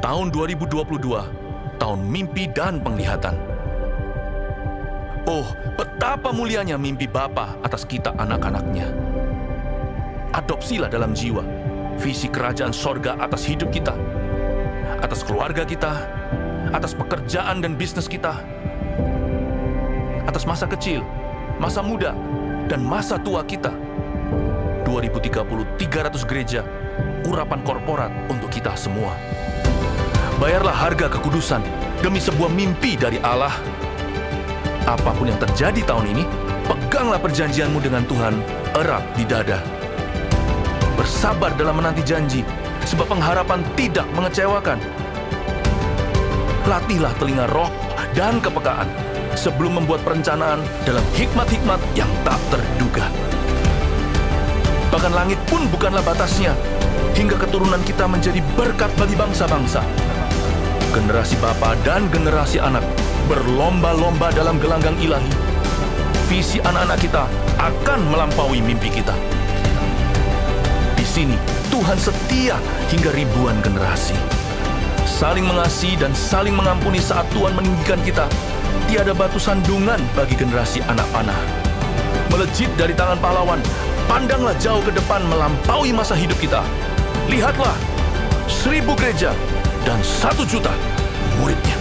Tahun 2022, tahun mimpi dan penglihatan. Oh, betapa mulianya mimpi Bapa atas kita anak-anaknya. Adopsilah dalam jiwa visi kerajaan sorga atas hidup kita, atas keluarga kita, atas pekerjaan dan bisnis kita, atas masa kecil, masa muda, dan masa tua kita. 2030, 300 gereja, urapan korporat untuk kita semua. Bayarlah harga kekudusan demi sebuah mimpi dari Allah. Apapun yang terjadi tahun ini, peganglah perjanjianmu dengan Tuhan erat di dada. Bersabar dalam menanti janji, sebab pengharapan tidak mengecewakan. Latihlah telinga roh dan kepekaan sebelum membuat perencanaan dalam hikmat-hikmat yang tak terduga. Bahkan langit pun bukanlah batasnya, hingga keturunan kita menjadi berkat bagi bangsa-bangsa. Generasi bapa dan generasi anak berlomba-lomba dalam gelanggang ilahi. Visi anak-anak kita akan melampaui mimpi kita. Di sini, Tuhan setia hingga ribuan generasi. Saling mengasihi dan saling mengampuni saat Tuhan meninggikan kita. Tiada batu sandungan bagi generasi anak panah. Melejit dari tangan pahlawan, pandanglah jauh ke depan melampaui masa hidup kita. Lihatlah, 1000 gereja dan 1 juta muridnya.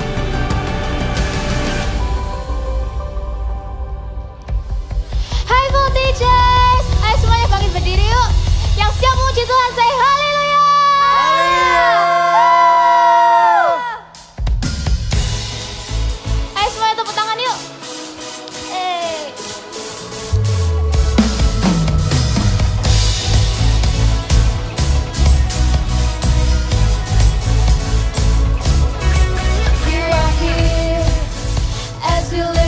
Hai Voltigers, ayo semuanya bangkit berdiri yuk. Yang siap memuji Tuhan, say haleluya. Ayo semuanya tepuk tangan yuk.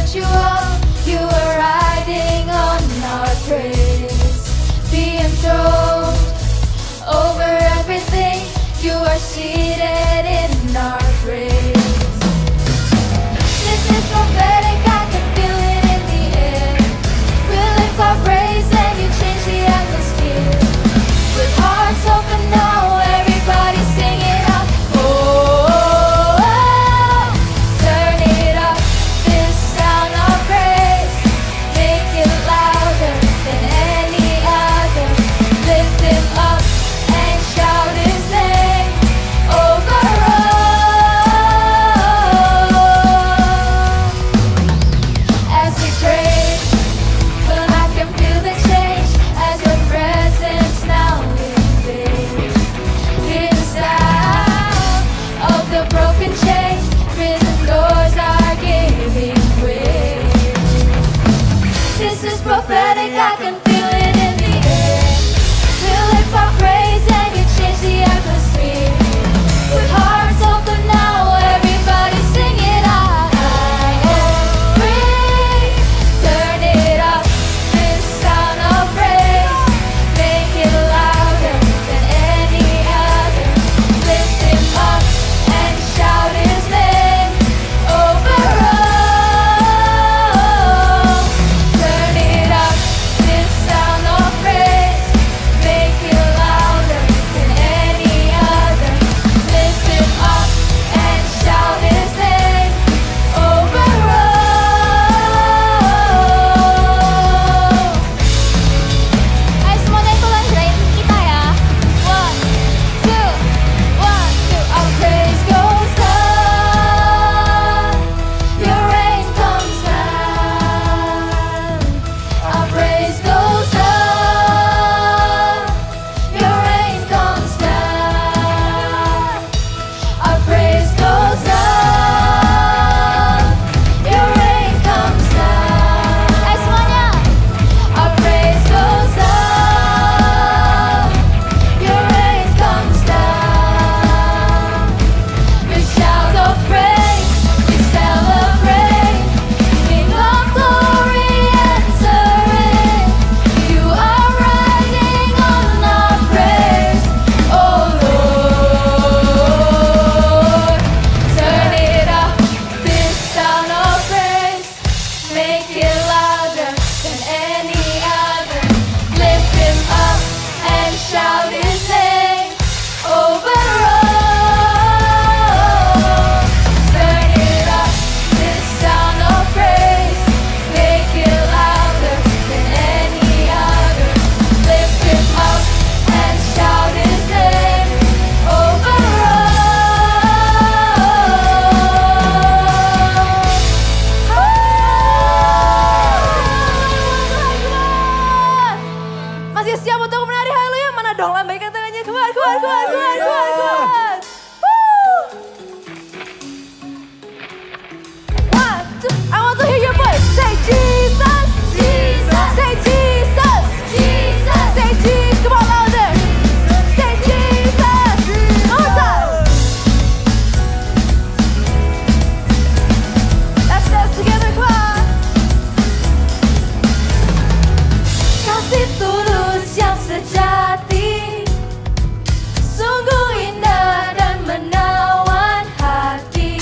You up, you are riding on our praise, be enthroned over everything. You are seated in our praise. This is prophetic, I can feel it in the air. We lift our praise and you change the atmosphere. With hearts open now, everybody sing it out. Prophetic, I can feel it in the air. We lift our praise and you change the atmosphere. With hearts open now, everybody sing it out. I am free. Turn it up, this sound of praise. Make it louder than any other. Lift him up and shout his name over all. Turn it up, this siap untuk menari haleluya? Mana dong lambaikan tangannya, keluar. One, two, I want to hear your voice. Say Jesus, Jesus. Say Jesus, Jesus. Say Jesus, come on louder. Say Jesus, one more time. Let's dance together, come on. Kasih tulus yang sejati, sungguh indah dan menawan hati.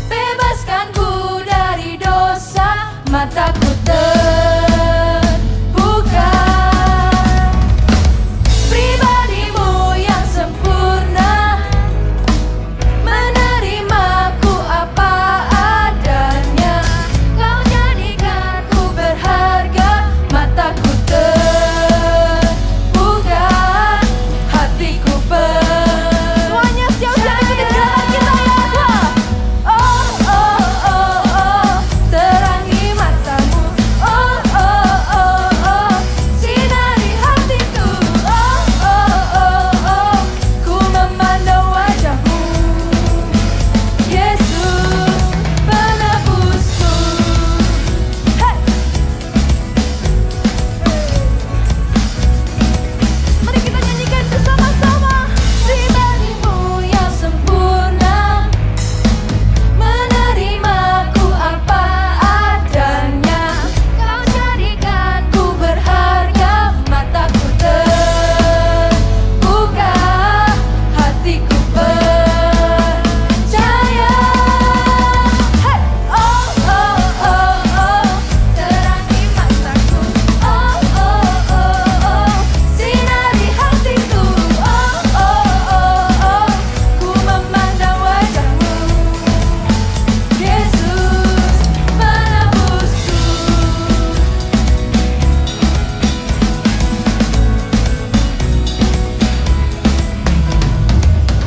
Bebaskanku dari dosa, mataku terbuka. Pribadimu yang sempurna, menerimaku apa adanya. Kau jadikanku berharga, mataku terbuka, hatiku semuanya siap-siap ikutin gerakan kita ya. Oh, oh, oh, oh, terangi matamu. Oh, oh, oh, oh, sinari hatiku. Oh, oh, oh, oh, ku memandang wajahmu, Yesus penebusku. Hey! Mari kita nyanyikan bersama-sama. Pribadimu yang sempurna, menerimaku apa adanya. Kau jadikanku berharga, mataku terbuka, hatiku percaya. Hey! Oh, oh, oh, oh, terangi mataku. Oh, oh, oh, oh, sinari hatiku. Oh, oh, oh, oh, ku memandang wajahmu, Yesus penebusku.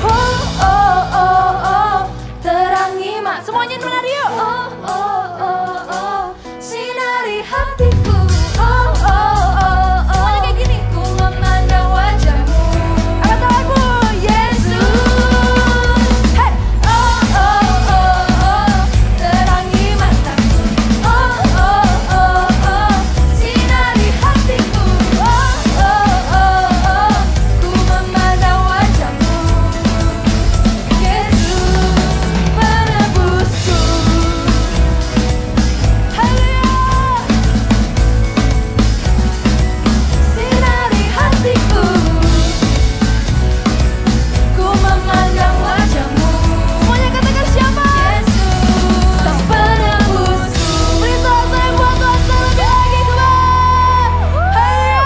Oh, oh, oh, oh, terangi semuanya menari yuk. Oh, oh, oh, oh, sinari hatiku. Oh, oh, oh, oh, semuanya kayak gini. Ku memandang wajahmu. Angkat tanganku, Yesus. Hey! Oh, oh, oh, oh, terangi mataku. Oh, oh, oh, oh, sinari hatiku. Oh, oh, oh, oh, ku memandang wajahmu, Yesus penebusku. Haleluya. Sinari hatiku, ku memandang wajahmu. Semuanya katakan siapa? Yesus sang penebusku. Beri Tuhan saya buat Tuhan saya lebih lagi, Tuhan. Haleluya.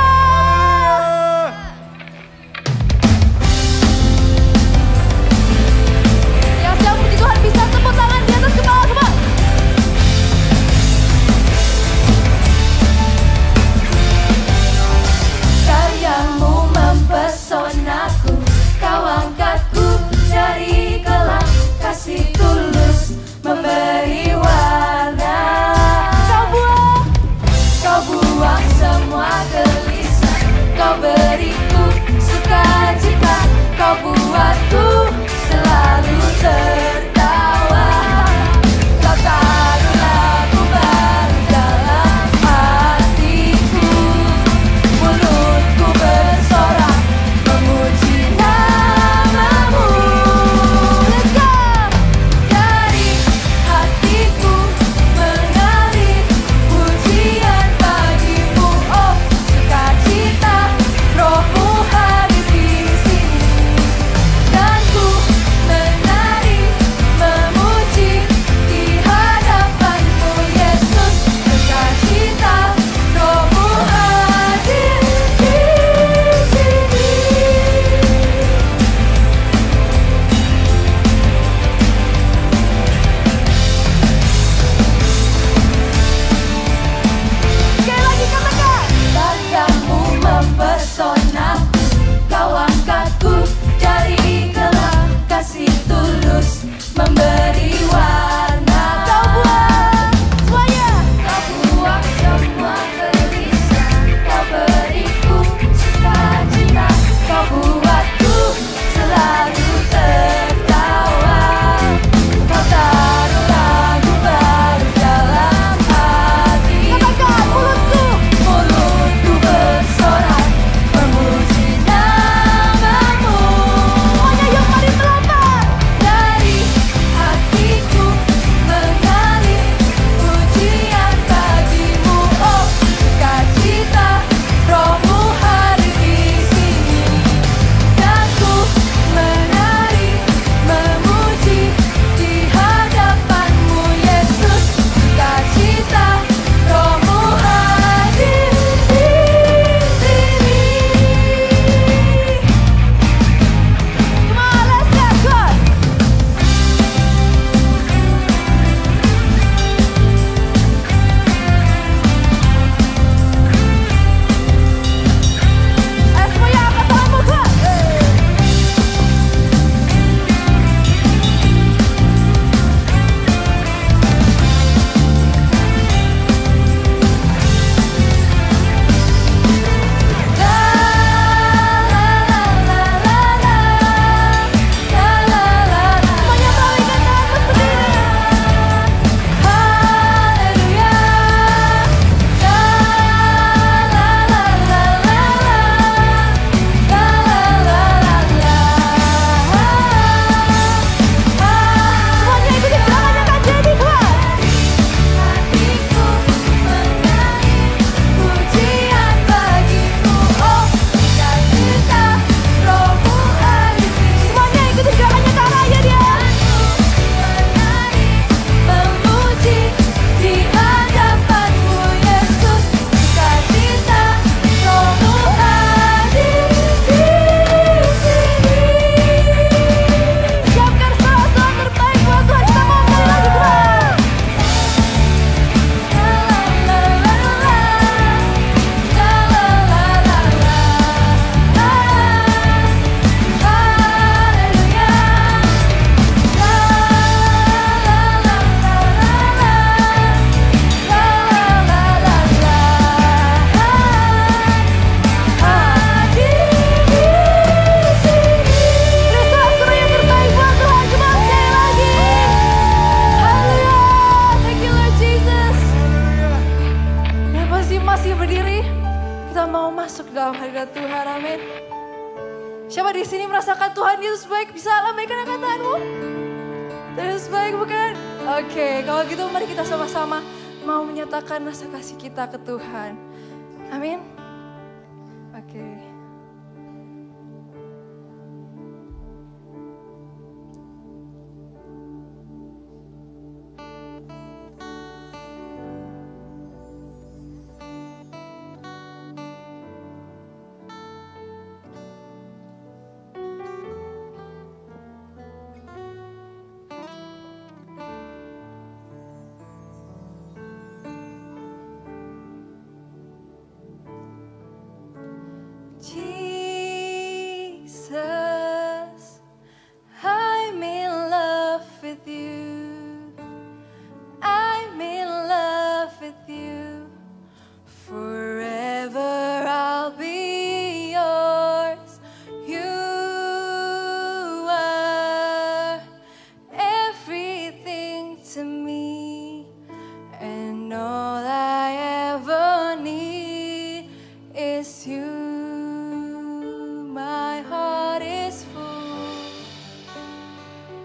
Yang siap puji Tuhan bisa tepuk tangan di atas kepala, come on. Karyamu mempesonaku, kau angkatku dari kelam, kasih tulus memberi warna. Kau buang semua gelisah, kau beriku sukacita, kau buatku selalu tertawa. Kau taruh lagu baru dalam hatiku, mulutku bersorak memuji namamu. Let's go! Dari hatiku mengalir pujian bagimu, oh sukacita, rohmu hadir di sini. Dan ku menari berdiri, kita mau masuk dalam hadirat Tuhan, amin. Siapa di sini merasakan Tuhan Yesus baik? Bisa lambaikan angkat tanganmu? Yesus baik bukan? Oke, kalau gitu mari kita sama-sama mau menyatakan rasa kasih kita ke Tuhan. Amin. Oke. Jesus, I'm in love with you. I'm in love with you. Forever I'll be yours. You are everything to me, and all I ever need is you.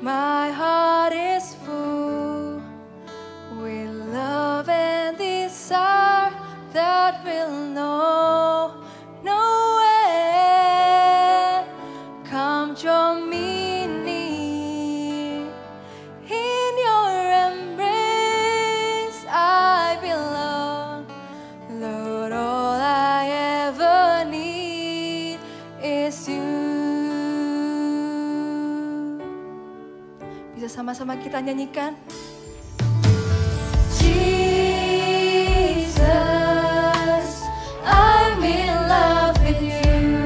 My heart is full with love and desire that will know no end. Come join me near. In your embrace I belong. Lord, all I ever need is you. Bisa sama-sama kita nyanyikan. Jesus, I'm in love with you.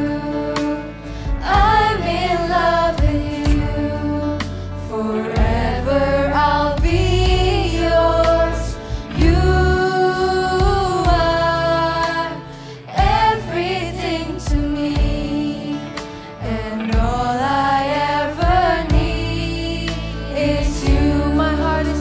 I'm in love with you. Forever I'll be yours. You are everything to me, and all I ever need is you. My heart is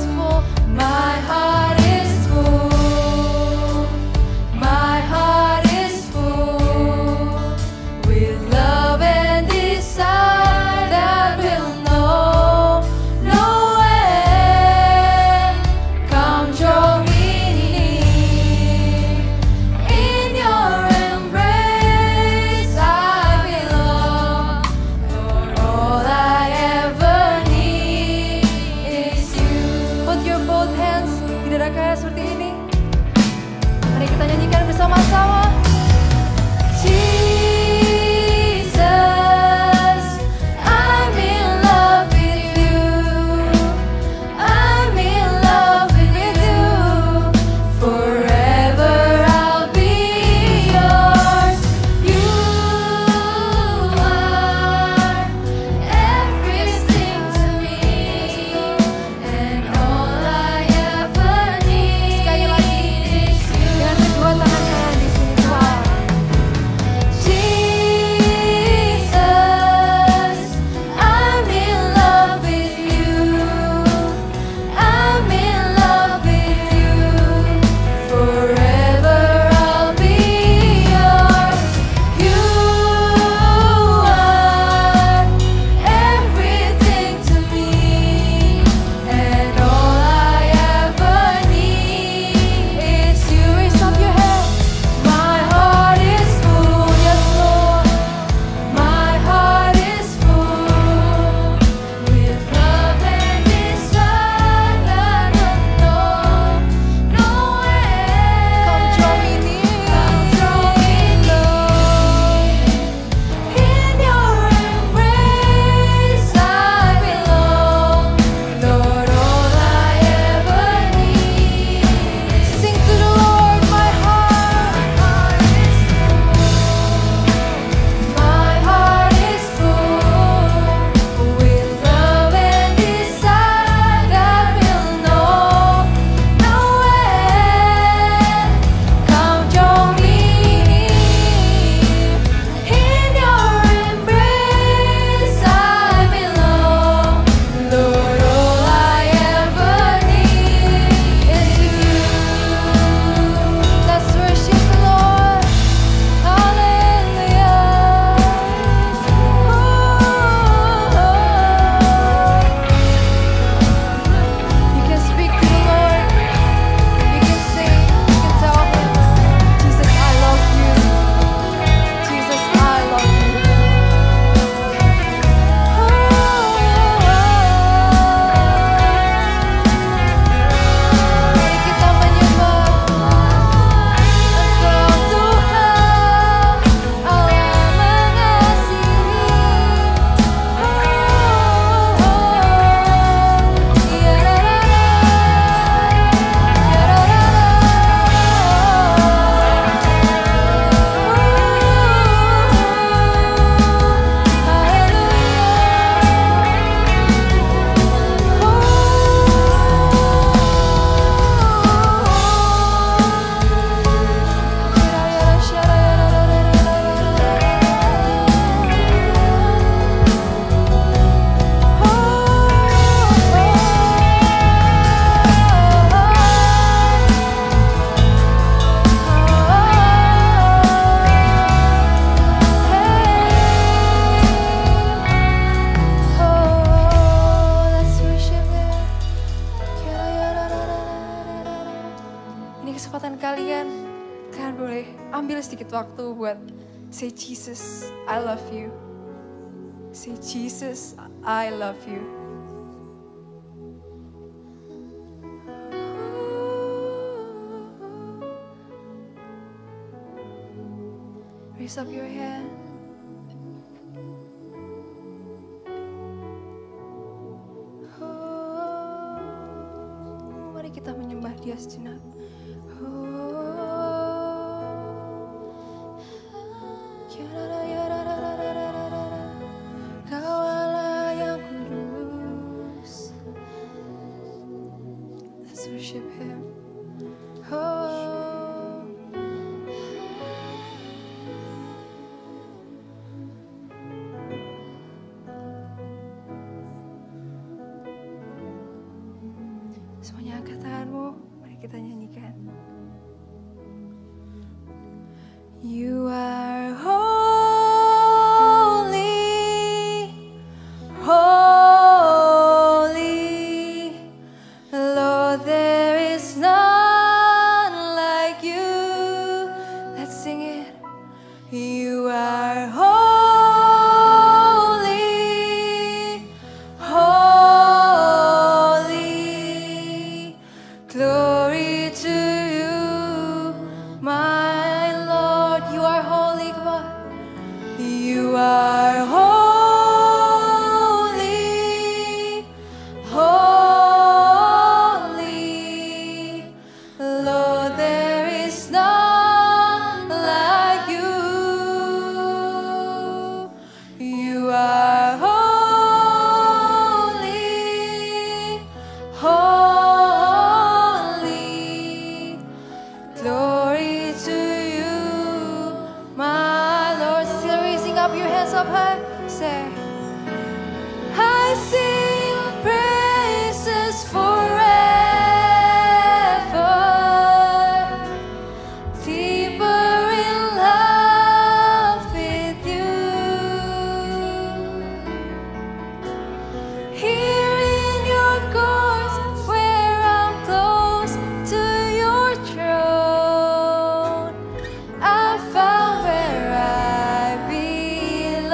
sedikit waktu buat say Jesus, I love you. Say Jesus, I love you. Raise up your hand. Mari kita menyembah Dia sejenak. Kau Allah yang kudus. Let's worship Him. Semuanya angkat tanganmu, mari kita nyanyikan. You are holy, holy, Lord, there is none like you. Let's sing it. You are holy, holy, glory to you, my Lord. You are holy, come on. You are holy, holy, Lord, there is none like you. You are holy, holy, glory to you, my Lord. Still raising up your hands up high. Say, I sing praises forever, deeper in love with you. Here in your courts, where I'm close to your throne, I found where I belong.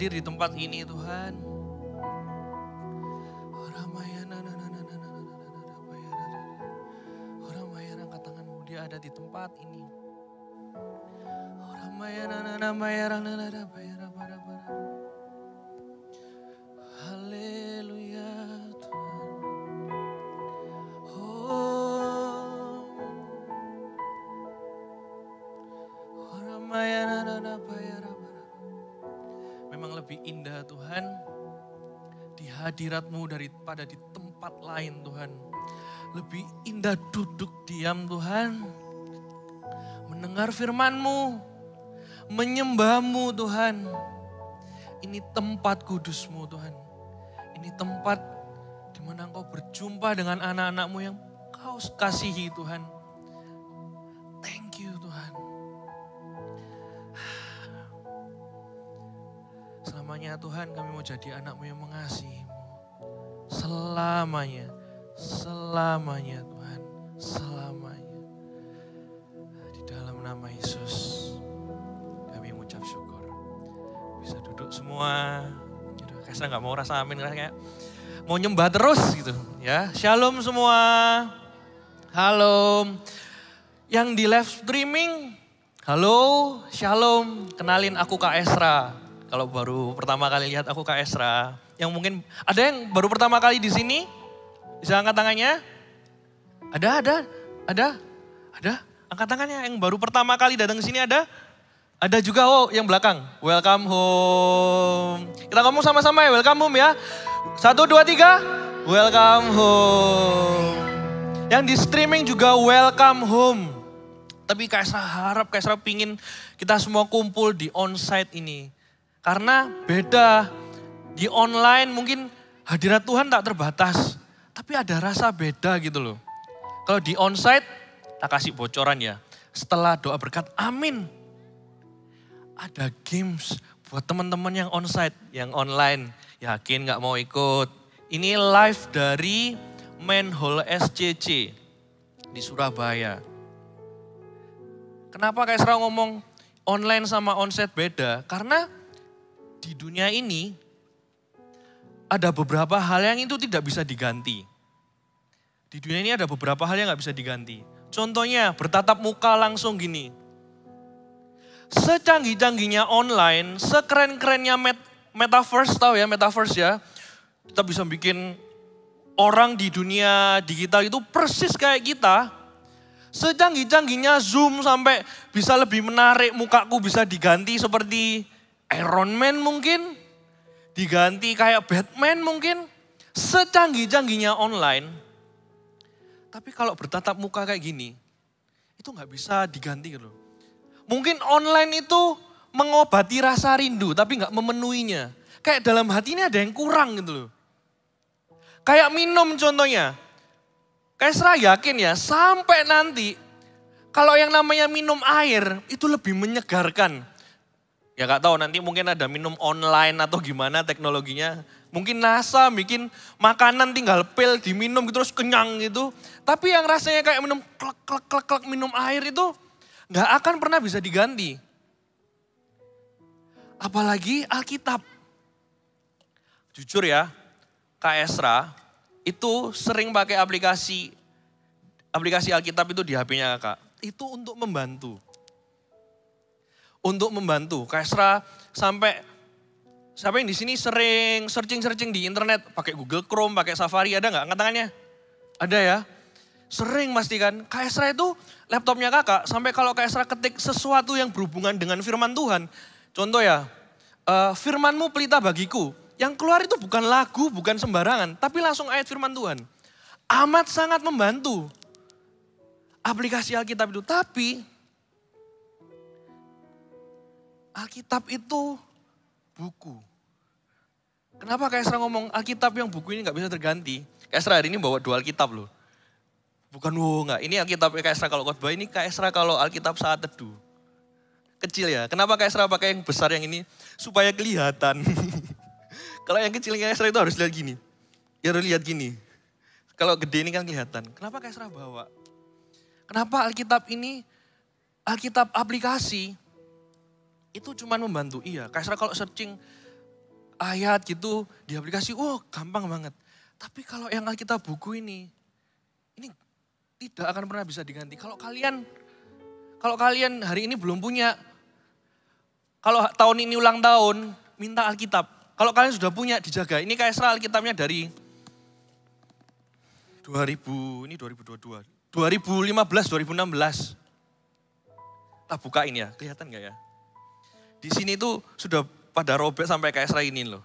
hadir di tempat ini Tuhan. Angkat tanganmu, dia ada di tempat ini. Haleluya Tuhan. Memang lebih indah Tuhan di hadirat-Mu daripada di tempat lain Tuhan. Lebih indah duduk diam Tuhan. Mendengar firman-Mu. Menyembah-Mu Tuhan. Ini tempat kudus-Mu Tuhan. Ini tempat di mana Engkau berjumpa dengan anak-anak-Mu yang Kau kasihi Tuhan. Thank you Tuhan. Selamanya Tuhan kami mau jadi anak-Mu yang mengasihi-Mu. Selamanya. Selamanya Tuhan. Selamanya. Di dalam nama Yesus kami mengucap syukur. Bisa duduk semua. Kayak saya gak mau rasa amin. Kayak mau nyembah terus gitu ya. Shalom semua. Halo. Yang di live streaming. Halo. Shalom. Kenalin aku Kak Esra. Kalau baru pertama kali lihat aku Kak Esra. Yang mungkin ada yang baru pertama kali di sini? Bisa angkat tangannya? Ada. Angkat tangannya yang baru pertama kali datang ke sini ada? Ada juga yang belakang. Welcome home. Kita ngomong sama-sama ya, welcome home ya. 1, 2, 3. Welcome home. Yang di streaming juga welcome home. Tapi Kak Esra harap, Kak Esra pingin kita semua kumpul di onsite ini. Karena beda. Di online mungkin hadirat Tuhan tak terbatas. Tapi ada rasa beda gitu loh. Kalau di onsite, tak kasih bocoran ya. Setelah doa berkat, amin. Ada games buat teman-teman yang onsite, yang online. Yakin gak mau ikut. Ini live dari Main Hall SCC di Surabaya. Kenapa Kak Esra ngomong online sama onsite beda? Karena di dunia ini ada beberapa hal yang itu tidak bisa diganti. Di dunia ini ada beberapa hal yang gak bisa diganti. Contohnya bertatap muka langsung gini. Secanggih-canggihnya online, sekeren-kerennya metaverse, tahu ya metaverse ya. Kita bisa bikin orang di dunia digital itu persis kayak kita. Secanggih-canggihnya Zoom sampai bisa lebih menarik, mukaku bisa diganti seperti Iron Man mungkin. Diganti kayak Batman mungkin. Secanggih-canggihnya online. Tapi kalau bertatap muka kayak gini, itu gak bisa diganti gitu. Mungkin online itu mengobati rasa rindu, tapi gak memenuhinya. Kayak dalam hati ini ada yang kurang gitu loh. Kayak minum contohnya. Kayak Esra yakin ya, sampai nanti kalau yang namanya minum air itu lebih menyegarkan. Ya gak tahu nanti mungkin ada minum online atau gimana teknologinya. Mungkin NASA bikin makanan tinggal pil diminum gitu terus kenyang gitu. Tapi yang rasanya kayak minum klek minum air itu gak akan pernah bisa diganti. Apalagi Alkitab. Jujur ya, Kak Esra itu sering pakai aplikasi Alkitab itu di HP-nya Kak. Itu untuk membantu. Untuk membantu. Kak Esra sampai siapa yang di sini sering searching di internet, pakai Google Chrome, pakai Safari, ada nggak angkat tangannya? Ada ya? Sering pasti kan. Kak Esra itu laptopnya kakak, sampai kalau Kak Esra ketik sesuatu yang berhubungan dengan firman Tuhan. Contoh ya, firman-Mu pelita bagiku. Yang keluar itu bukan lagu, bukan sembarangan, tapi langsung ayat firman Tuhan. Amat sangat membantu aplikasi Alkitab itu. Tapi Alkitab itu buku. Kenapa Kak Esra ngomong Alkitab yang buku ini gak bisa terganti? Kak Esra hari ini bawa 2 Alkitab loh. Bukan enggak. Ini Alkitab Kak Esra kalau khotbah, ini Kak Esra kalau Alkitab saat teduh. Kecil ya. Kenapa Kak Esra pakai yang besar yang ini? Supaya kelihatan. Kalau yang kecil Kak Esra itu harus lihat gini. Ya harus lihat gini. Kalau gede ini kan kelihatan. Kenapa Kak Esra bawa? Kenapa Alkitab ini, Alkitab aplikasi, itu cuma membantu. Iya, Kak Esra kalau searching ayat gitu di aplikasi, gampang banget. Tapi kalau yang Alkitab buku ini tidak akan pernah bisa diganti. Kalau kalian hari ini belum punya, kalau tahun ini ulang tahun, minta Alkitab. Kalau kalian sudah punya, dijaga. Ini Kaisra Alkitabnya dari 2022, 2015, 2016. Kita bukain ya, kelihatan gak ya? Di sini tuh sudah pada robek sampai Kaisra ini loh.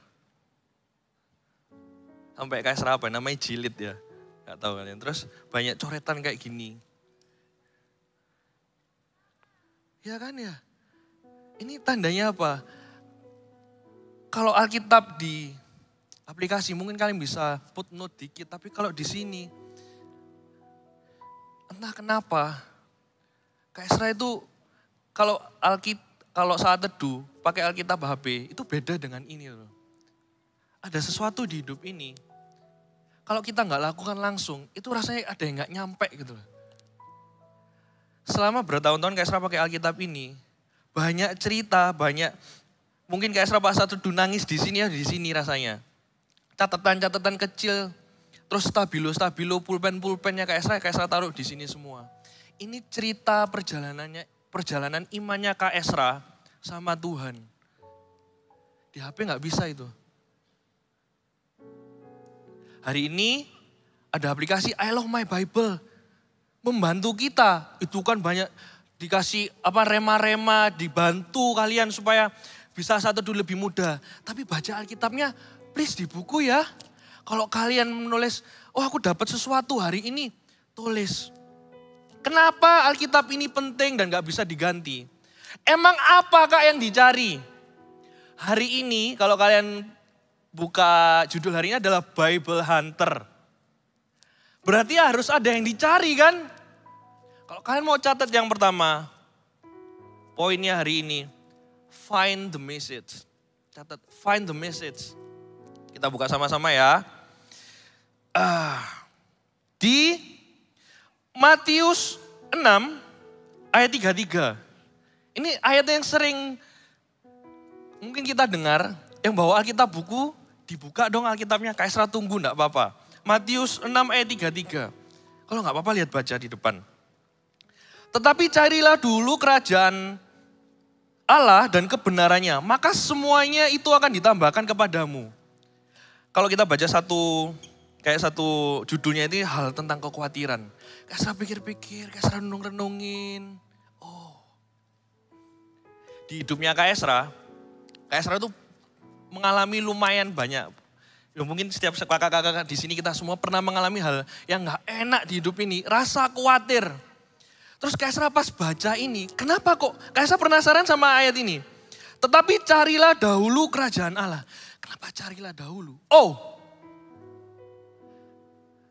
Sampai Kaisra apa? Namanya jilid ya. Gak tahu kalian. Terus banyak coretan kayak gini. Ya kan ya? Ini tandanya apa? Kalau Alkitab di aplikasi mungkin kalian bisa footnote dikit. Tapi kalau di sini, entah kenapa, Kaisra itu kalau saat teduh pakai Alkitab HP itu beda dengan ini loh. Ada sesuatu di hidup ini. Kalau kita nggak lakukan langsung, itu rasanya ada yang nggak nyampe gitu loh. Selama bertahun-tahun Kaisra pakai Alkitab ini, banyak cerita, mungkin Kaisra pas satu teduh nangis di sini rasanya. Catatan-catatan kecil, terus stabilo pulpen-pulpennya Kaisra taruh di sini semua. Ini cerita perjalanan imannya Kak Esra sama Tuhan. Di HP nggak bisa itu. Hari ini ada aplikasi I Love My Bible. Membantu kita. Itu kan banyak dikasih rema-rema, dibantu kalian supaya bisa satu dulu lebih mudah. Tapi baca Alkitabnya please di buku ya. Kalau kalian menulis, aku dapat sesuatu hari ini, tulis. Kenapa Alkitab ini penting dan gak bisa diganti? Emang apa Kak yang dicari? Hari ini kalau kalian buka judul hari ini adalah Bible Hunter. Berarti harus ada yang dicari kan? Kalau kalian mau catat yang pertama, poinnya hari ini, find the message. Catat, find the message. Kita buka sama-sama ya. Di Matius 6 ayat 33. Ini ayat yang sering mungkin kita dengar, yang bawa Alkitab buku, dibuka dong Alkitabnya, Kaisra tunggu enggak apa-apa. Matius 6 ayat 33. Kalau enggak apa-apa lihat baca di depan. Tetapi carilah dulu kerajaan Allah dan kebenarannya, maka semuanya itu akan ditambahkan kepadamu. Kalau kita baca satu judulnya ini hal tentang kekhawatiran. Kaisra pikir-pikir, Kaisra renung-renungin. Di hidupnya Kaisra itu mengalami lumayan banyak. Ya mungkin setiap kakak-kakak di sini kita semua pernah mengalami hal yang gak enak di hidup ini. Rasa khawatir. Terus Kaisra pas baca ini, kenapa kok? Kaisra penasaran sama ayat ini. Tetapi carilah dahulu kerajaan Allah. Kenapa carilah dahulu?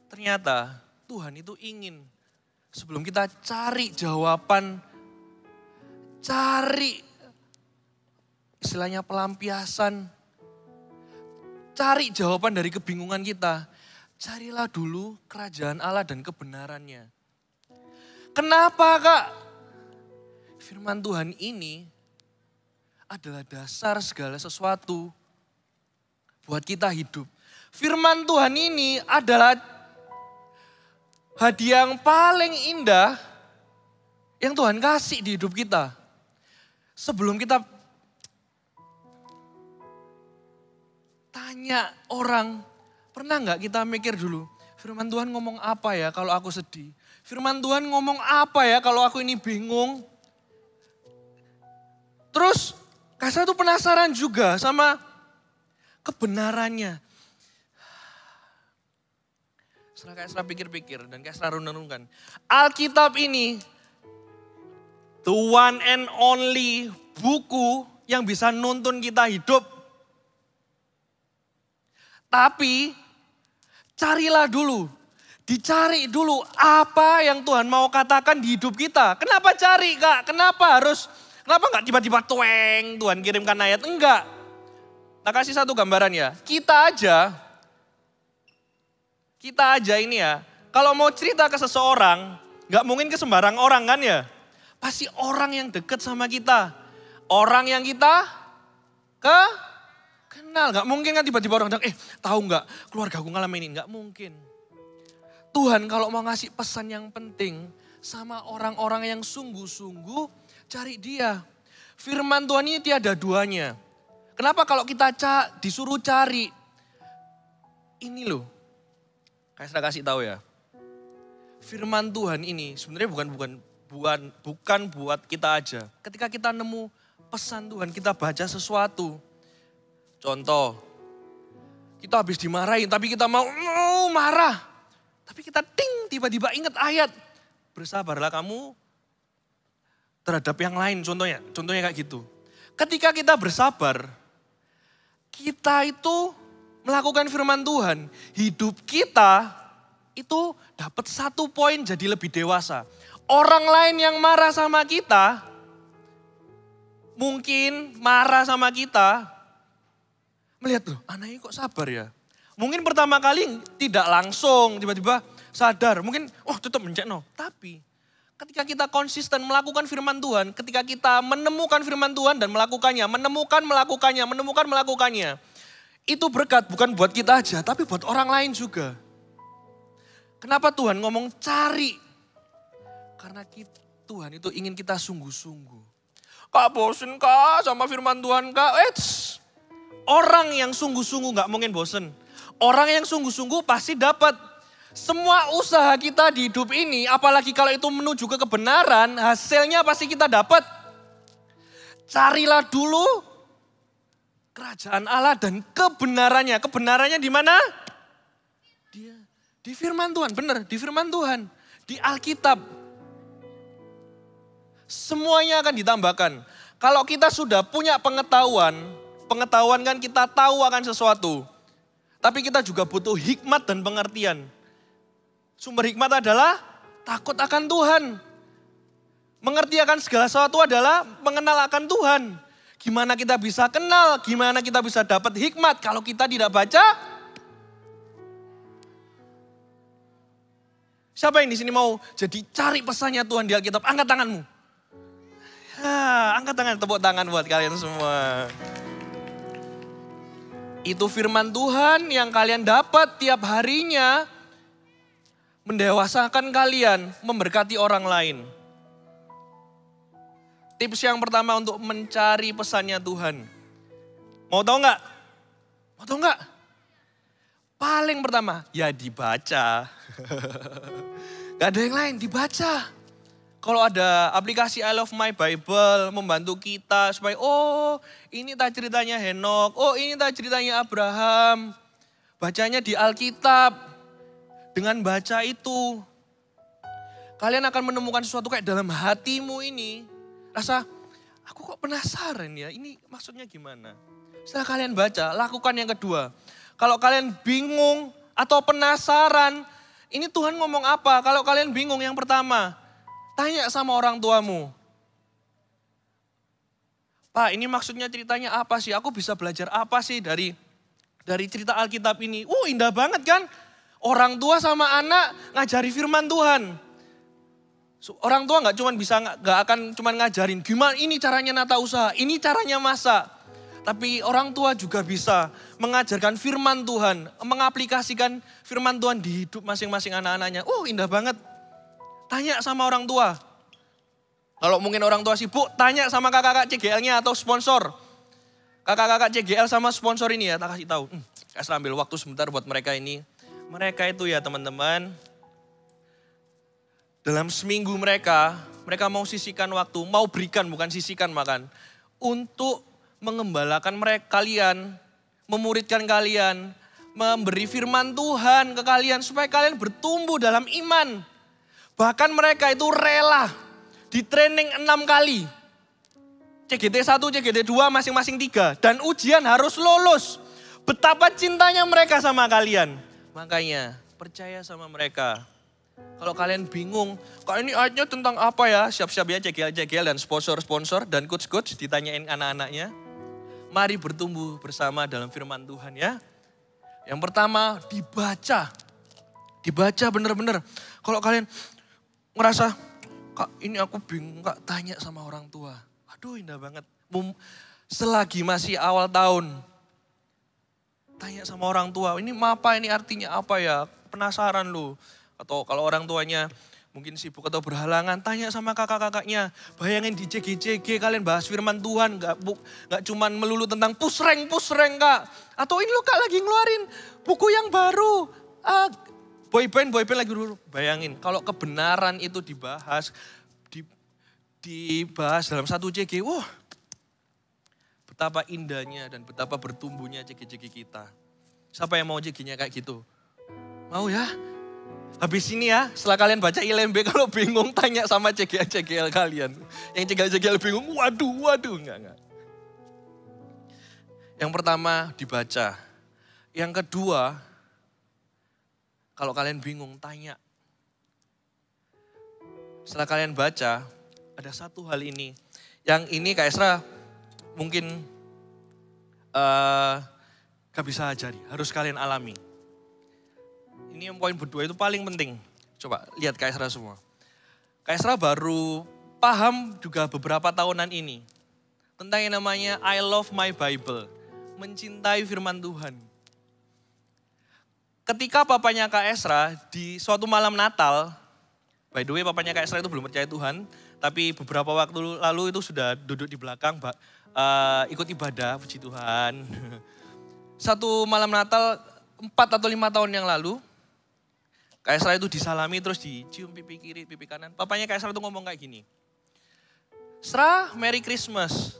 Ternyata Tuhan itu ingin sebelum kita cari jawaban, cari istilahnya pelampiasan, cari jawaban dari kebingungan kita. Carilah dulu kerajaan Allah dan kebenarannya. Kenapa Kak? Firman Tuhan ini adalah dasar segala sesuatu buat kita hidup. Firman Tuhan ini adalah hadiah yang paling indah yang Tuhan kasih di hidup kita. Sebelum kita tanya orang, pernah nggak kita mikir dulu, firman Tuhan ngomong apa ya kalau aku sedih? Firman Tuhan ngomong apa ya kalau aku ini bingung? Terus Kaisra tuh penasaran juga sama kebenarannya. Setelah Kaisra pikir-pikir dan Kaisra renung-renungkan. Alkitab ini, the one and only buku yang bisa nuntun kita hidup. Tapi carilah dulu, dicari dulu apa yang Tuhan mau katakan di hidup kita. Kenapa cari Kak? Kenapa nggak tiba-tiba Tuhan kirimkan ayat? Enggak. Nah kasih satu gambaran ya, kita aja ini ya, kalau mau cerita ke seseorang, nggak mungkin ke sembarang orang kan ya. Pasti orang yang dekat sama kita. Orang yang kita Kenal, gak mungkin kan tiba-tiba orang bilang, tahu gak keluarga aku ngalamin ini? Gak mungkin. Tuhan kalau mau ngasih pesan yang penting sama orang-orang yang sungguh-sungguh cari dia. Firman Tuhan ini tiada duanya. Kenapa kalau kita disuruh cari? Ini loh, kayak saya kasih tahu ya. Firman Tuhan ini sebenarnya bukan buat kita aja. Ketika kita nemu pesan Tuhan, kita baca sesuatu. Contoh, kita habis dimarahin tapi kita mau marah. Tapi kita tiba-tiba ingat ayat. Bersabarlah kamu terhadap yang lain, contohnya kayak gitu. Ketika kita bersabar, kita itu melakukan firman Tuhan. Hidup kita itu dapat 1 poin jadi lebih dewasa. Orang lain yang marah sama kita, mungkin marah sama kita, melihat loh anaknya kok sabar ya. Mungkin pertama kali tidak langsung tiba-tiba sadar. Mungkin tetap mencekno. Tapi ketika kita konsisten melakukan firman Tuhan, ketika kita menemukan firman Tuhan dan melakukannya, melakukannya. Itu berkat bukan buat kita aja, tapi buat orang lain juga. Kenapa Tuhan ngomong cari? Karena Tuhan itu ingin kita sungguh-sungguh. Kak bosen kak sama firman Tuhan kak? Orang yang sungguh-sungguh gak mungkin bosen. Orang yang sungguh-sungguh pasti dapat. Semua usaha kita di hidup ini, apalagi kalau itu menuju ke kebenaran, hasilnya pasti kita dapat. Carilah dulu kerajaan Allah dan kebenarannya. Kebenarannya di mana? Di firman Tuhan, benar, di firman Tuhan. Di Alkitab. Semuanya akan ditambahkan. Kalau kita sudah punya pengetahuan kan kita tahu akan sesuatu. Tapi kita juga butuh hikmat dan pengertian. Sumber hikmat adalah takut akan Tuhan. Mengerti akan segala sesuatu adalah mengenal akan Tuhan. Gimana kita bisa kenal, gimana kita bisa dapat hikmat kalau kita tidak baca? Siapa yang di sini mau jadi cari pesannya Tuhan di Alkitab? Angkat tanganmu. Angkat tangan, tepuk tangan buat kalian semua. Itu firman Tuhan yang kalian dapat tiap harinya mendewasakan kalian, memberkati orang lain. Tips yang pertama untuk mencari pesannya Tuhan. Mau tahu nggak? Mau tahu nggak? Paling pertama, ya dibaca. Gak ada yang lain, dibaca. Kalau ada aplikasi I Love My Bible membantu kita supaya ini tak ceritanya Henok, ini tak ceritanya Abraham. Bacanya di Alkitab. Dengan baca itu, kalian akan menemukan sesuatu kayak dalam hatimu ini. Rasa, aku kok penasaran ya, ini maksudnya gimana? Setelah kalian baca, lakukan yang kedua. Kalau kalian bingung atau penasaran, ini Tuhan ngomong apa? Kalau kalian bingung, yang pertama, tanya sama orang tuamu. Pak, ini maksudnya ceritanya apa sih? Aku bisa belajar apa sih dari cerita Alkitab ini? Indah banget kan? Orang tua sama anak ngajari firman Tuhan. Orang tua nggak akan cuma ngajarin gimana ini caranya nata usaha, ini caranya masak. Tapi orang tua juga bisa mengajarkan firman Tuhan, mengaplikasikan firman Tuhan di hidup masing-masing anak-anaknya. Indah banget. Tanya sama orang tua. Kalau mungkin orang tua sibuk, tanya sama kakak-kakak CGL-nya atau sponsor. Kakak-kakak CGL sama sponsor ini ya, tak kasih tahu. Saya ambil waktu sebentar buat mereka ini. Mereka itu ya teman-teman, dalam seminggu mereka mau sisihkan waktu, mau berikan bukan sisihkan makan. Untuk mengembalakan kalian, memuridkan kalian, memberi firman Tuhan ke kalian supaya kalian bertumbuh dalam iman. Bahkan mereka itu rela di training 6 kali. CGT 1, CGT 2 masing-masing 3. Dan ujian harus lulus. Betapa cintanya mereka sama kalian. Makanya percaya sama mereka. Kalau kalian bingung, kok ini ayatnya tentang apa ya? Siap-siap ya CGL dan sponsor-sponsor dan coach-coach ditanyain anak-anaknya. Mari bertumbuh bersama dalam firman Tuhan ya. Yang pertama dibaca. Dibaca bener-bener. Kalau kalian ngerasa, Kak ini aku bingung, Kak tanya sama orang tua. Aduh indah banget. Selagi masih awal tahun, tanya sama orang tua, ini mapa ini artinya apa ya? Penasaran lu. Atau kalau orang tuanya mungkin sibuk atau berhalangan, tanya sama kakak-kakaknya. Bayangin di CG kalian bahas firman Tuhan, gak cuman melulu tentang pusreng kak. Atau ini lu kak lagi ngeluarin buku yang baru. Boyband lagi dulu. Bayangin kalau kebenaran itu dibahas dalam satu CG, wah betapa indahnya dan betapa bertumbuhnya CG kita. Siapa yang mau CG-nya kayak gitu? Mau ya? Habis ini ya, setelah kalian baca ILMB, kalau bingung tanya sama CGL kalian. Yang CGL bingung, waduh, enggak. Yang pertama dibaca. Yang kedua, kalau kalian bingung tanya. Setelah kalian baca, ada satu hal ini. Yang ini Kak Esra mungkin gak bisa ajari, harus kalian alami. Ini yang poin berdua itu paling penting. Coba lihat Kak Esra semua. Kak Esra baru paham juga beberapa tahunan ini. Tentang yang namanya I love my Bible. Mencintai firman Tuhan. Ketika papanya Kak Esra di suatu malam Natal, by the way papanya Kak Esra itu belum percaya Tuhan, tapi beberapa waktu lalu itu sudah duduk di belakang ikut ibadah, puji Tuhan. Satu malam Natal 4 atau 5 tahun yang lalu, Kak Esra itu disalami terus dicium pipi kiri, pipi kanan. Papanya Kak Esra itu ngomong kayak gini. Esra, Merry Christmas.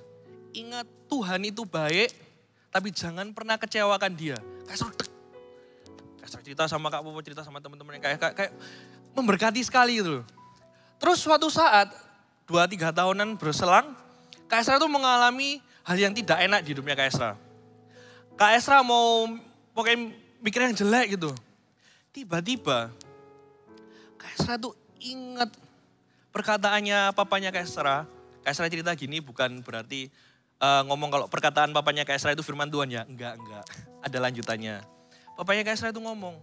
Ingat Tuhan itu baik, tapi jangan pernah kecewakan dia. Kak Esra cerita sama Kak Popo, cerita sama teman-teman yang kayak memberkati sekali gitu. Terus suatu saat 2-3 tahunan berselang, Kak Esra itu mengalami hal yang tidak enak di hidupnya Kak Esra. Kak Esra mau pokoknya mikir yang jelek gitu. Tiba-tiba Kak Esra tuh ingat perkataannya papanya Kak Esra. Kak Esra cerita gini bukan berarti ngomong kalau perkataan papanya Kak Esra itu firman Tuhan ya. Enggak. Ada lanjutannya. Papanya Kak Esra itu ngomong.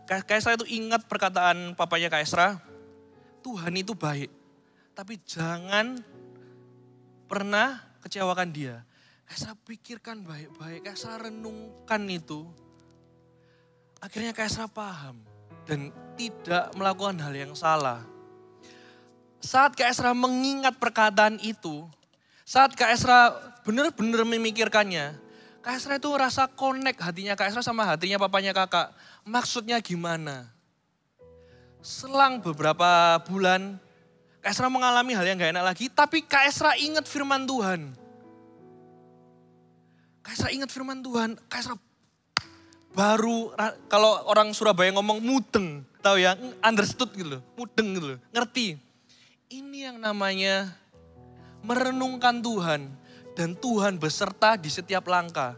Kak Esra itu ingat perkataan papanya Kak Esra. Tuhan itu baik. Tapi jangan pernah kecewakan dia. Kak Esra pikirkan baik-baik. Kak Esra renungkan itu. Akhirnya Kak Esra paham. Dan tidak melakukan hal yang salah. Saat Kak Esra mengingat perkataan itu. Saat Kak Esra benar-benar memikirkannya. Kak Esra itu rasa connect hatinya Kak Esra sama hatinya papanya kakak. Maksudnya gimana? Selang beberapa bulan, Kak Esra mengalami hal yang gak enak lagi. Tapi Kak Esra ingat firman Tuhan. Kak Esra ingat firman Tuhan. Kak Esra baru, kalau orang Surabaya ngomong mudeng. Tahu ya, understood gitu loh. Mudeng gitu loh, ngerti. Ini yang namanya merenungkan Tuhan. Dan Tuhan beserta di setiap langkah.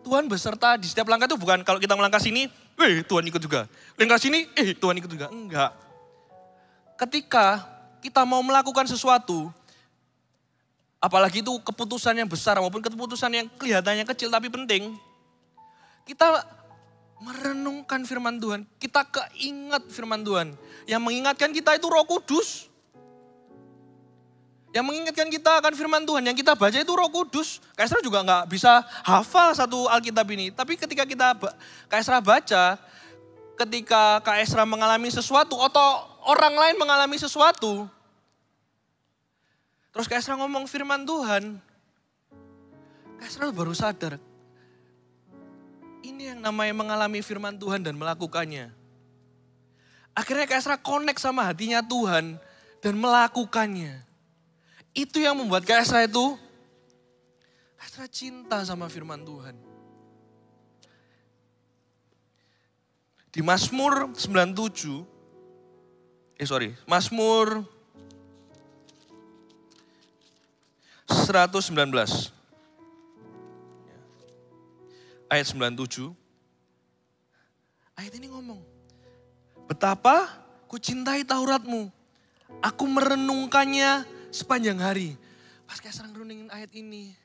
Tuhan beserta di setiap langkah itu bukan kalau kita melangkah sini, Tuhan ikut juga. Langkah sini, Tuhan ikut juga. Enggak. Ketika kita mau melakukan sesuatu, apalagi itu keputusan yang besar maupun keputusan yang kelihatannya kecil tapi penting, kita merenungkan firman Tuhan. Kita keingat firman Tuhan. Yang mengingatkan kita itu Roh Kudus. Yang mengingatkan kita akan firman Tuhan, yang kita baca itu Roh Kudus. Kak Esra juga gak bisa hafal satu Alkitab ini. Tapi ketika Kak Esra baca, ketika Kak Esra mengalami sesuatu atau orang lain mengalami sesuatu. Terus Kak Esra ngomong firman Tuhan. Kak Esra baru sadar. Ini yang namanya mengalami firman Tuhan dan melakukannya. Akhirnya Kak Esra connect sama hatinya Tuhan dan melakukannya. Itu yang membuat Kak Esra itu, Kak Esra cinta sama firman Tuhan. Di Mazmur 97, Mazmur 119. Ayat 97. Ayat ini ngomong, betapa ku cintai Tauratmu, aku merenungkannya sepanjang hari. Pas Kak Esra ngeruningin ayat ini.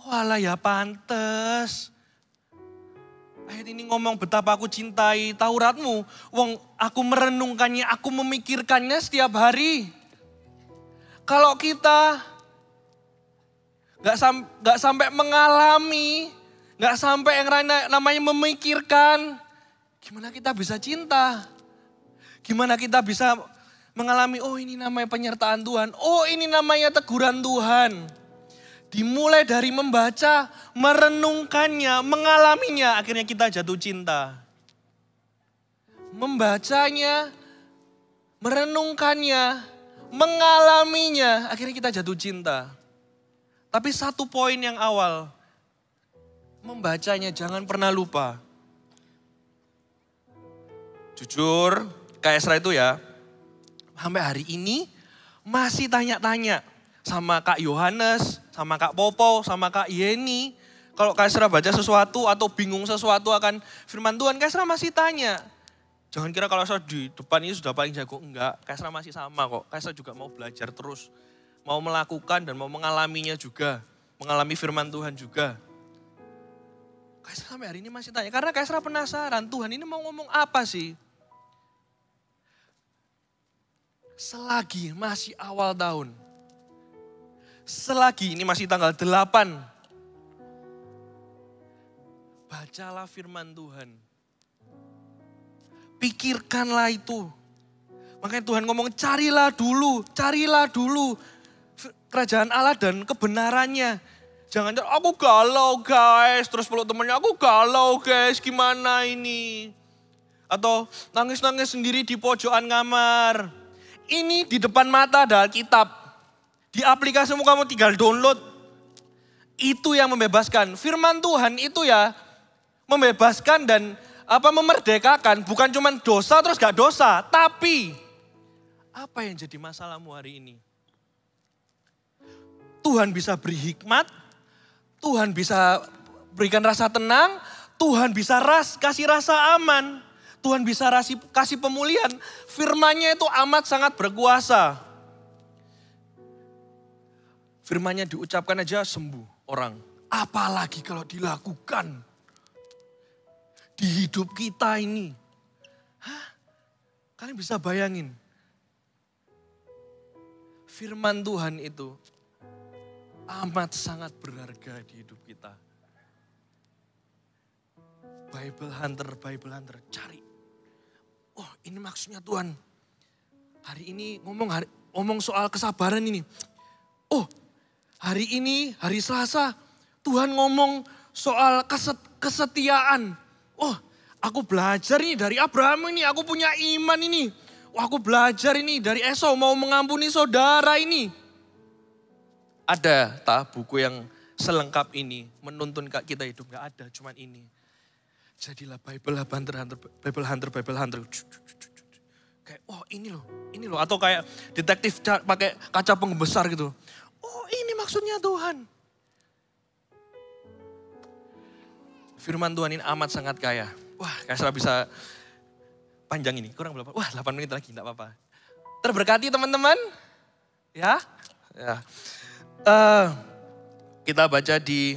Oh alah ya pantes. Ayat ini ngomong betapa aku cintai Tauratmu. Wong aku merenungkannya, aku memikirkannya setiap hari. Kalau kita gak sampai mengalami, Nggak sampai yang namanya memikirkan gimana kita bisa cinta. Gimana kita bisa mengalami, oh ini namanya penyertaan Tuhan. Oh ini namanya teguran Tuhan. Dimulai dari membaca, merenungkannya, mengalaminya. Akhirnya kita jatuh cinta. Membacanya, merenungkannya, mengalaminya. Akhirnya kita jatuh cinta. Tapi satu poin yang awal. Membacanya jangan pernah lupa. Jujur, Kak Esra itu ya, sampai hari ini masih tanya-tanya sama Kak Yohanes, sama Kak Popo, sama Kak Yeni. Kalau Kak Esra baca sesuatu atau bingung sesuatu akan firman Tuhan, Kak Esra masih tanya. Jangan kira kalau Esra di depan ini sudah paling jago, enggak. Kak Esra masih sama kok, Kak Esra juga mau belajar terus. Mau melakukan dan mau mengalaminya juga, mengalami firman Tuhan juga. Kak Esra sampai hari ini masih tanya, karena Kak Esra penasaran, Tuhan ini mau ngomong apa sih? Selagi masih awal tahun, selagi ini masih tanggal 8, bacalah firman Tuhan. Pikirkanlah itu. Makanya Tuhan ngomong carilah dulu kerajaan Allah dan kebenarannya. Jangan, aku galau guys, terus peluk temannya, aku galau guys, gimana ini? Atau nangis-nangis sendiri di pojokan kamar. Ini di depan mata ada Alkitab. Di aplikasimu kamu tinggal download. Itu yang membebaskan. Firman Tuhan itu ya membebaskan dan memerdekakan. Bukan cuma dosa terus gak dosa. Tapi apa yang jadi masalahmu hari ini? Tuhan bisa beri hikmat. Tuhan bisa berikan rasa tenang. Tuhan bisa kasih rasa aman. Tuhan bisa kasih pemulihan. Firman-Nya itu amat sangat berkuasa. Firman-Nya diucapkan aja sembuh orang. Apalagi kalau dilakukan di hidup kita ini. Hah? Kalian bisa bayangin. Firman Tuhan itu amat sangat berharga di hidup kita. Bible Hunter, cari. Oh ini maksudnya Tuhan. Hari ini ngomong soal kesabaran ini. Oh hari ini, hari Selasa, Tuhan ngomong soal kesetiaan. Oh aku belajar ini dari Abraham ini, aku punya iman ini. Wah aku belajar ini dari Esau mau mengampuni saudara ini. Ada tak buku yang selengkap ini menuntun kita hidup? Gak ada, cuman ini. Jadilah Bible Hunter. Kayak, oh ini loh. Atau kayak detektif pakai kaca pembesar gitu. Oh ini maksudnya Tuhan. Firman Tuhan ini amat sangat kaya. Wah Kak Esra bisa panjang ini, kurang berapa? Wah 8 menit lagi, gak apa-apa. Terberkati teman-teman. Ya. Kita baca di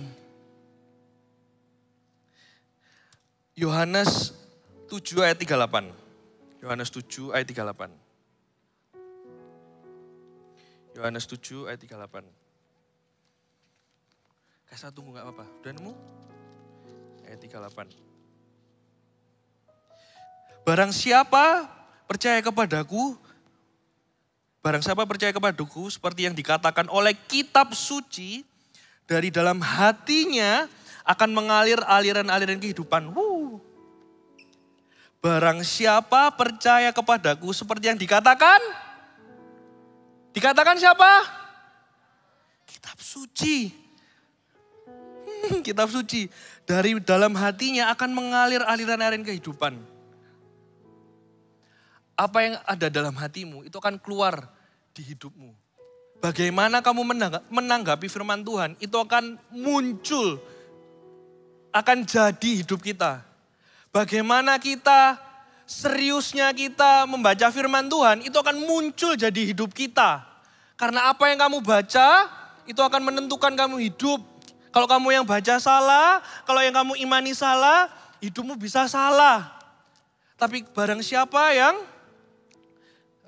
Yohanes 7 ayat 38. Yohanes 7 ayat 38. Yohanes 7 ayat 38. Kasih tunggu gak apa-apa. Udah nemu? Ayat 38. Barang siapa percaya kepadaku seperti yang dikatakan oleh kitab suci, dari dalam hatinya akan mengalir aliran-aliran kehidupan. Barang siapa percaya kepadaku seperti yang dikatakan siapa? Kitab suci. Kitab suci. Dari dalam hatinya akan mengalir aliran-aliran kehidupan. Apa yang ada dalam hatimu itu akan keluar di hidupmu. Bagaimana kamu menanggapi firman Tuhan itu akan muncul, akan jadi hidup kita. Bagaimana seriusnya kita membaca firman Tuhan itu akan muncul jadi hidup kita. Karena apa yang kamu baca itu akan menentukan kamu hidup. Kalau kamu yang baca salah, kalau yang kamu imani salah, hidupmu bisa salah. Tapi barang siapa yang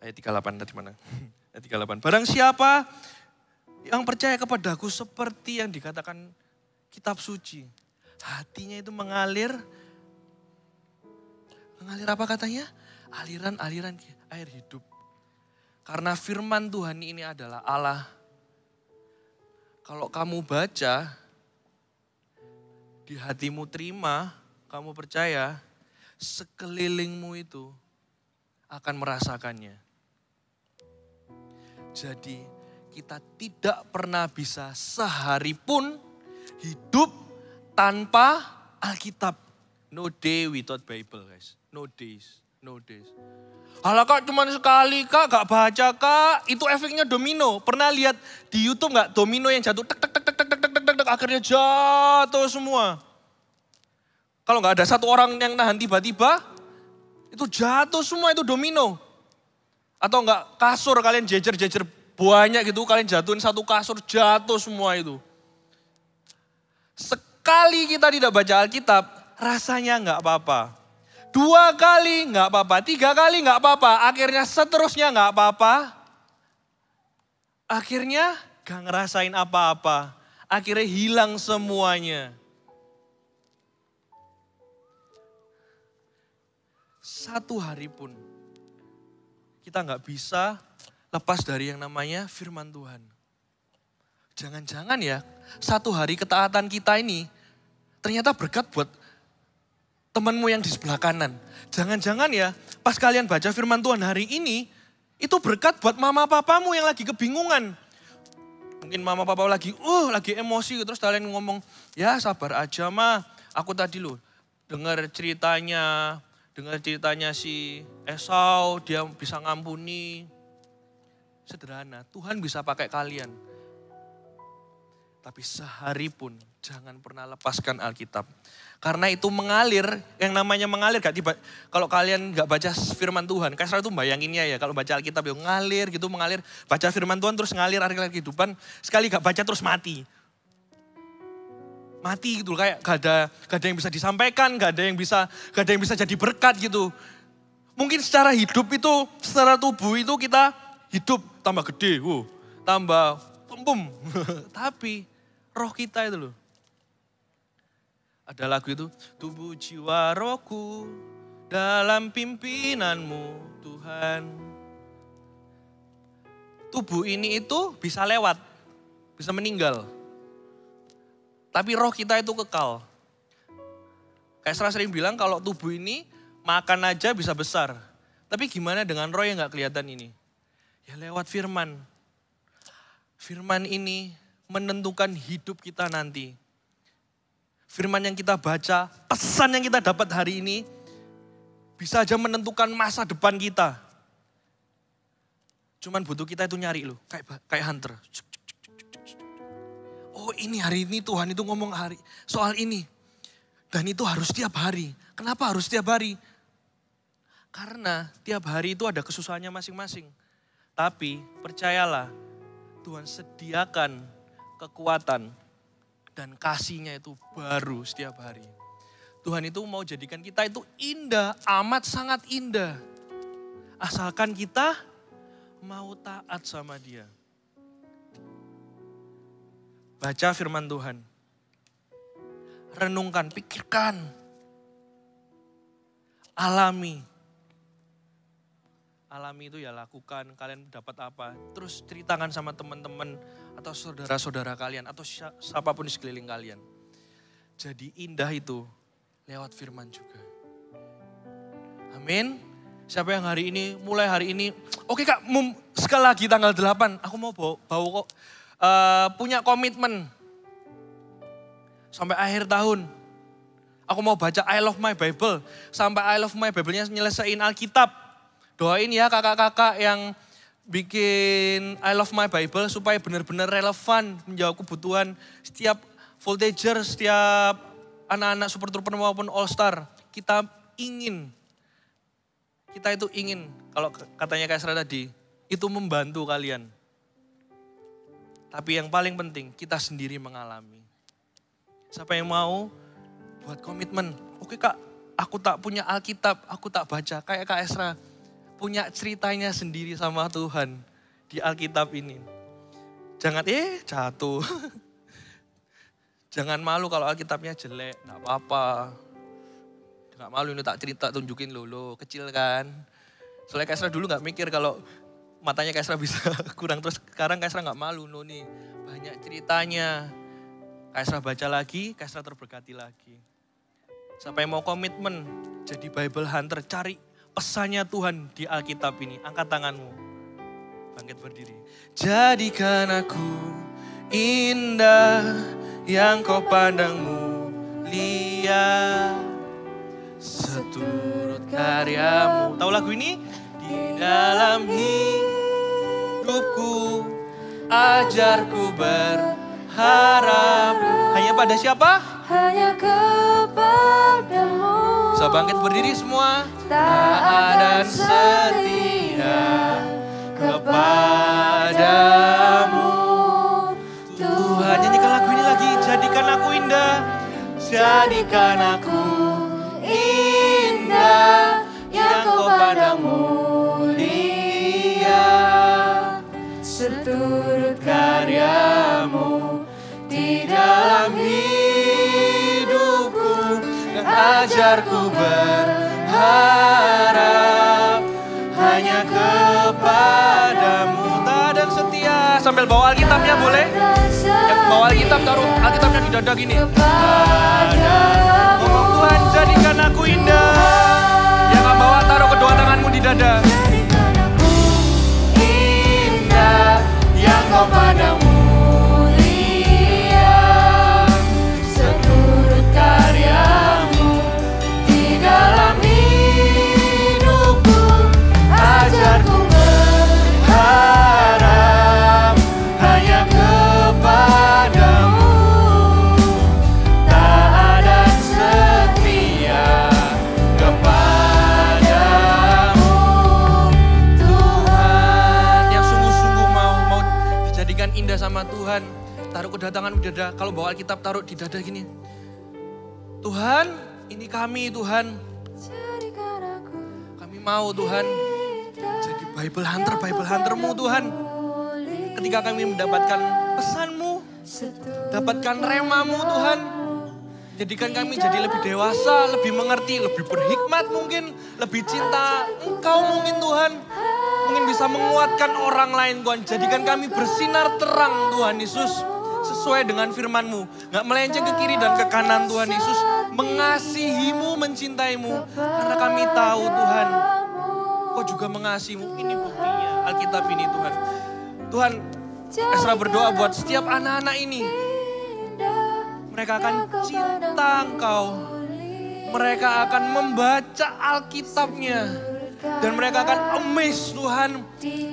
ayat 38 tadi mana? Ayat 38. Barang siapa yang percaya kepadaku seperti yang dikatakan kitab suci. Hatinya itu mengalir apa katanya? Aliran-aliran air hidup. Karena firman Tuhan ini adalah Allah. Kalau kamu baca, di hatimu terima, kamu percaya, sekelilingmu itu akan merasakannya. Jadi kita tidak pernah bisa sehari pun hidup tanpa Alkitab. No day without Bible guys. No days. Alah kak cuma sekali kak gak baca kak. Itu efeknya domino. Pernah lihat di YouTube gak domino yang jatuh tek tek tek tek tek tek tek tek akhirnya jatuh semua. Kalau gak ada satu orang yang nahan tiba-tiba itu jatuh semua, itu domino. Atau enggak kasur kalian jejer-jejer banyak gitu, kalian jatuhin satu kasur jatuh semua itu. Sekali kita tidak baca Alkitab, rasanya enggak apa-apa. 2 kali enggak apa-apa, 3 kali enggak apa-apa, akhirnya seterusnya enggak apa-apa. Akhirnya enggak ngerasain apa-apa, akhirnya hilang semuanya. Satu hari pun kita nggak bisa lepas dari yang namanya firman Tuhan. Jangan-jangan ya, satu hari ketaatan kita ini ternyata berkat buat temanmu yang di sebelah kanan. Jangan-jangan ya, pas kalian baca firman Tuhan hari ini, itu berkat buat mama papamu yang lagi kebingungan. Mungkin mama papa lagi emosi, terus kalian ngomong, ya sabar aja mah, aku tadi loh dengar ceritanya si Esau, dia bisa ngampuni. Sederhana, Tuhan bisa pakai kalian. Tapi sehari pun jangan pernah lepaskan Alkitab. Karena itu mengalir, yang namanya mengalir. Kalau kalian gak baca firman Tuhan, kayak selalu itu bayanginnya ya, kalau baca Alkitab ya mengalir. Baca firman Tuhan terus ngalir air kehidupan, sekali gak baca terus mati. Mati gitu, kayak gak ada yang bisa disampaikan, gak ada yang bisa jadi berkat gitu. Mungkin secara hidup itu, secara tubuh itu kita hidup tambah gede, tambah pum. Tapi roh kita itu loh. Ada lagu itu, tubuh jiwa rohku dalam pimpinanmu Tuhan. Tubuh ini itu bisa lewat, bisa meninggal. Tapi roh kita itu kekal. Kayak Sarah sering bilang kalau tubuh ini makan aja bisa besar. Tapi gimana dengan roh yang gak kelihatan ini? Ya lewat firman. Firman ini menentukan hidup kita nanti. Firman yang kita baca, pesan yang kita dapat hari ini bisa aja menentukan masa depan kita. Cuman butuh kita itu nyari loh, kayak hunter. Oh ini hari ini Tuhan itu ngomong soal ini. Dan itu harus tiap hari. Kenapa harus tiap hari? Karena tiap hari itu ada kesusahannya masing-masing. Tapi percayalah, Tuhan sediakan kekuatan dan kasihnya itu baru setiap hari. Tuhan itu mau jadikan kita itu indah, amat sangat indah. Asalkan kita mau taat sama Dia. Baca firman Tuhan. Renungkan, pikirkan. Alami. Alami itu ya lakukan, kalian dapat apa. Terus ceritakan sama teman-teman atau saudara-saudara kalian atau siapapun di sekeliling kalian. Jadi indah itu lewat firman juga. Amin. Siapa yang mulai hari ini, oke kak, sekali lagi tanggal 8, aku mau bawa kok. Punya komitmen sampai akhir tahun. Aku mau baca I Love My Bible. Sampai I Love My Bible-nya nyelesain Alkitab. Doain ya kakak-kakak yang bikin I Love My Bible supaya benar-benar relevan menjawab kebutuhan setiap voltager, setiap anak-anak Super Trooper maupun All Star. Kita itu ingin, kalau katanya Kak Esra tadi, itu membantu kalian. Tapi yang paling penting, kita sendiri mengalami. Siapa yang mau buat komitmen? Oke kak, aku tak punya Alkitab, aku tak baca. Kayak Kak Esra, punya ceritanya sendiri sama Tuhan di Alkitab ini. Jangan, jatuh. Jangan malu kalau Alkitabnya jelek, gak apa-apa. Gak malu ini tak cerita tunjukin lo kecil kan. Soalnya Kak Esra dulu gak mikir kalau matanya Kak Esra bisa kurang. Terus sekarang Kak Esra gak malu nih. Banyak ceritanya. Kak Esra baca lagi, Kak Esra terberkati lagi. Siapa yang mau komitmen jadi Bible Hunter, cari pesannya Tuhan di Alkitab ini. Angkat tanganmu, bangkit berdiri. Jadikan aku indah yang kau pandang mulia, seturut karyamu. Tahu lagu ini? Di dalam hidupku, ajarku berharap. Hanya pada siapa? Hanya kepadamu. Bisa bangkit berdiri semua. Taat dan setia kepadamu. Tuhan, nyanyikan lagu ini lagi. Jadikan aku indah. Jadikan aku indah yang kau pandang mulia, Seturut karyamu di dalam hidupku, dan ajarku berharap hanya kepadamu. Tak dan setia. Sambil bawa Alkitabnya boleh? Yang bawa Alkitab taruh Alkitabnya di dada gini. Ngomong, Tuhan jadikan aku indah. Yang gak bawa taruh kedua tanganmu di dada. Indah yang kau pandang mulia, seturut karyamu di dalam hidupku, ajarku berharap hanya kepadamu. Taat dan setia kepadamu, Tuhan. Yang sungguh-sungguh mau dijadikan indah sama Tuhan, taruh kedatangan di dada. Kalau bawa Alkitab taruh di dada gini. Tuhan, ini kami Tuhan. Kami mau Tuhan jadi Bible Hunter-mu Tuhan. Ketika kami mendapatkan pesan-Mu, dapatkan remamu Tuhan. Jadikan kami jadi lebih dewasa, lebih mengerti, lebih berhikmat mungkin, lebih cinta Engkau mungkin Tuhan. Mungkin bisa menguatkan orang lain Tuhan. Jadikan kami bersinar terang Tuhan Yesus. Sesuai dengan firman-Mu. Gak melenceng ke kiri dan ke kanan Tuhan Yesus. Mengasihi-Mu, mencintai-Mu. Karena kami tahu Tuhan, Kau juga mengasihi-Mu. Ini buktinya Alkitab ini Tuhan. Tuhan, Esra berdoa buat setiap anak-anak ini. Mereka akan cinta Engkau. Mereka akan membaca Alkitabnya. Dan mereka akan amazed Tuhan.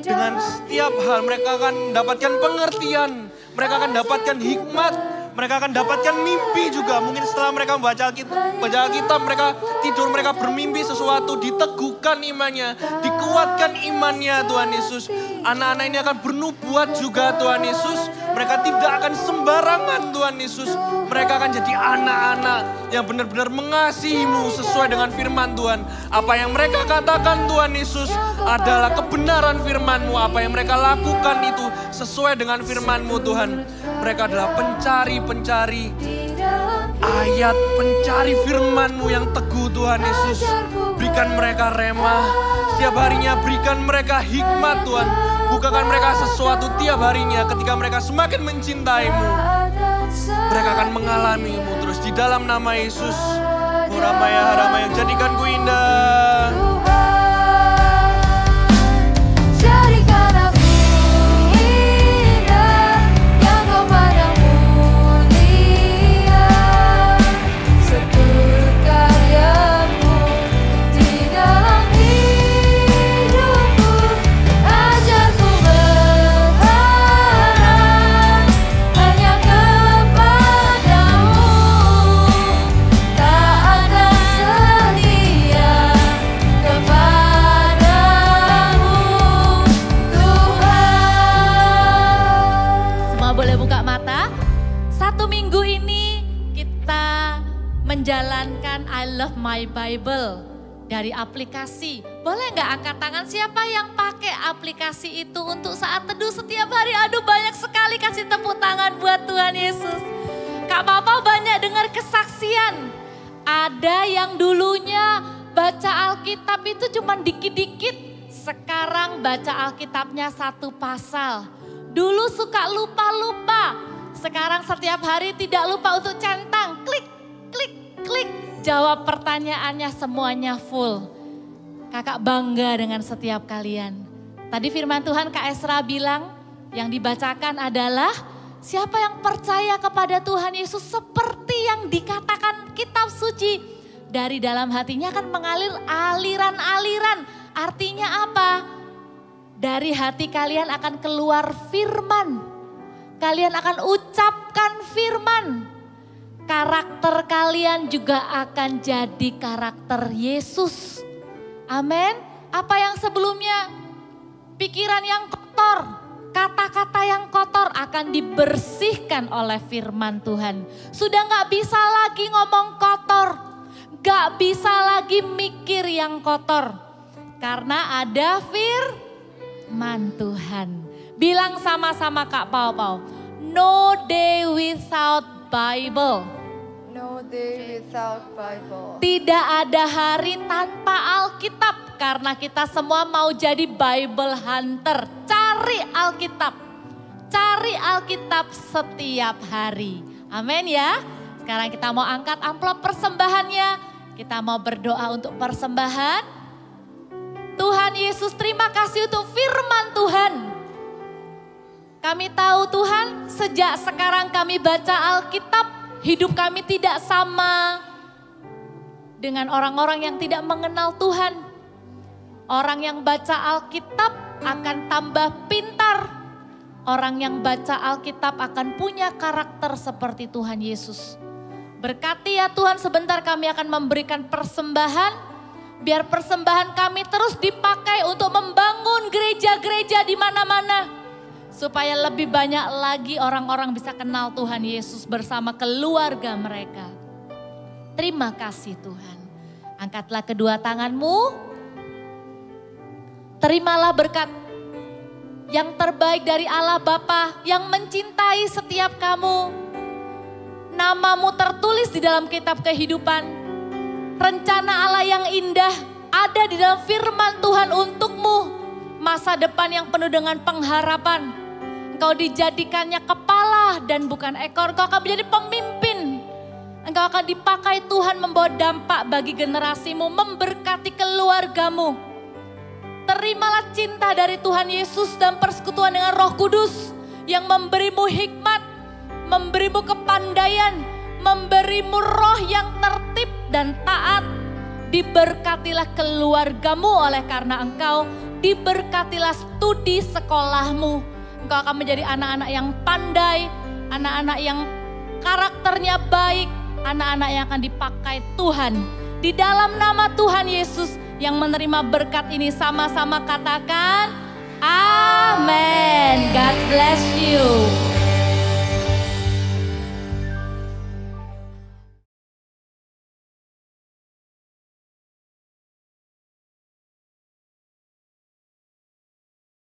Dengan setiap hal mereka akan mendapatkan pengertian. Mereka akan dapatkan hikmat. Mereka akan dapatkan mimpi juga. Mungkin setelah mereka membaca Alkitab, mereka tidur, mereka bermimpi sesuatu. Diteguhkan imannya, dikuatkan imannya Tuhan Yesus. Anak-anak ini akan bernubuat juga Tuhan Yesus. Mereka tidak akan sembarangan Tuhan Yesus. Mereka akan jadi anak-anak yang benar-benar mengasihi-Mu sesuai dengan firman Tuhan. Apa yang mereka katakan Tuhan Yesus adalah kebenaran firman-Mu. Apa yang mereka lakukan itu sesuai dengan firman-Mu Tuhan. Mereka adalah pencari ayat, pencari firman-Mu yang teguh Tuhan Yesus. Berikan mereka rema, setiap harinya berikan mereka hikmat Tuhan. Bukakan mereka sesuatu tiap harinya ketika mereka semakin mencintai-Mu. Mereka akan mengalami-Mu terus di dalam nama Yesus. Muramaya haramaya, jadikan ku indah. Jadikan aku indah yang Kau pandang mulia, seturut karya-Mu di dalam hidupku, ajarku berharap hanya kepadamu. Taat dan setia kepadamu, Tuhan. Semua boleh buka mata. 1 minggu ini kita menjalankan I Love My Bible dari aplikasi. Boleh nggak angkat tangan siapa yang pakai aplikasi itu untuk saat teduh setiap hari? Aduh banyak sekali, kasih tepuk tangan buat Tuhan Yesus. Kak Papa banyak dengar kesaksian. Ada yang dulunya baca Alkitab itu cuma dikit-dikit. Sekarang baca Alkitabnya 1 pasal. Dulu suka lupa-lupa. Sekarang setiap hari tidak lupa untuk centang. Klik, klik, klik. Jawab pertanyaannya semuanya full. Kakak bangga dengan setiap kalian. Tadi firman Tuhan Kak Esra bilang yang dibacakan adalah siapa yang percaya kepada Tuhan Yesus seperti yang dikatakan kitab suci. Dari dalam hatinya akan mengalir aliran-aliran. Artinya apa? Dari hati kalian akan keluar firman. Kalian akan ucapkan firman. Karakter kalian juga akan jadi karakter Yesus. Amin. Apa yang sebelumnya pikiran yang kotor, kata-kata yang kotor akan dibersihkan oleh firman Tuhan. Sudah gak bisa lagi ngomong kotor. Gak bisa lagi mikir yang kotor. Karena ada firman Tuhan. Bilang sama-sama Kak Pau. No day without Bible. No day without Bible. Tidak ada hari tanpa Alkitab. Karena kita semua mau jadi Bible hunter. Cari Alkitab. Cari Alkitab setiap hari. Amin ya. Sekarang kita mau angkat amplop persembahannya. Kita mau berdoa untuk persembahan. Tuhan Yesus, terima kasih untuk firman Tuhan. Kami tahu Tuhan, sejak sekarang kami baca Alkitab, hidup kami tidak sama dengan orang-orang yang tidak mengenal Tuhan. Orang yang baca Alkitab akan tambah pintar. Orang yang baca Alkitab akan punya karakter seperti Tuhan Yesus. Berkati ya Tuhan, sebentar kami akan memberikan persembahan. Biar persembahan kami terus dipakai untuk membangun gereja-gereja di mana-mana. Supaya lebih banyak lagi orang-orang bisa kenal Tuhan Yesus bersama keluarga mereka. Terima kasih Tuhan. Angkatlah kedua tanganmu. Terimalah berkat yang terbaik dari Allah Bapa yang mencintai setiap kamu. Namamu tertulis di dalam kitab kehidupan. Rencana Allah yang indah ada di dalam firman Tuhan untukmu. Masa depan yang penuh dengan pengharapan. Engkau dijadikannya kepala dan bukan ekor. Engkau akan menjadi pemimpin. Engkau akan dipakai Tuhan membawa dampak bagi generasimu. Memberkati keluargamu. Terimalah cinta dari Tuhan Yesus dan persekutuan dengan Roh Kudus. Yang memberimu hikmat. Memberimu kepandaian. Memberimu roh yang tertib dan taat. Diberkatilah keluargamu oleh karena engkau. Diberkatilah studi sekolahmu. Engkau akan menjadi anak-anak yang pandai. Anak-anak yang karakternya baik. Anak-anak yang akan dipakai Tuhan. Di dalam nama Tuhan Yesus yang menerima berkat ini sama-sama katakan. Amen. God bless you.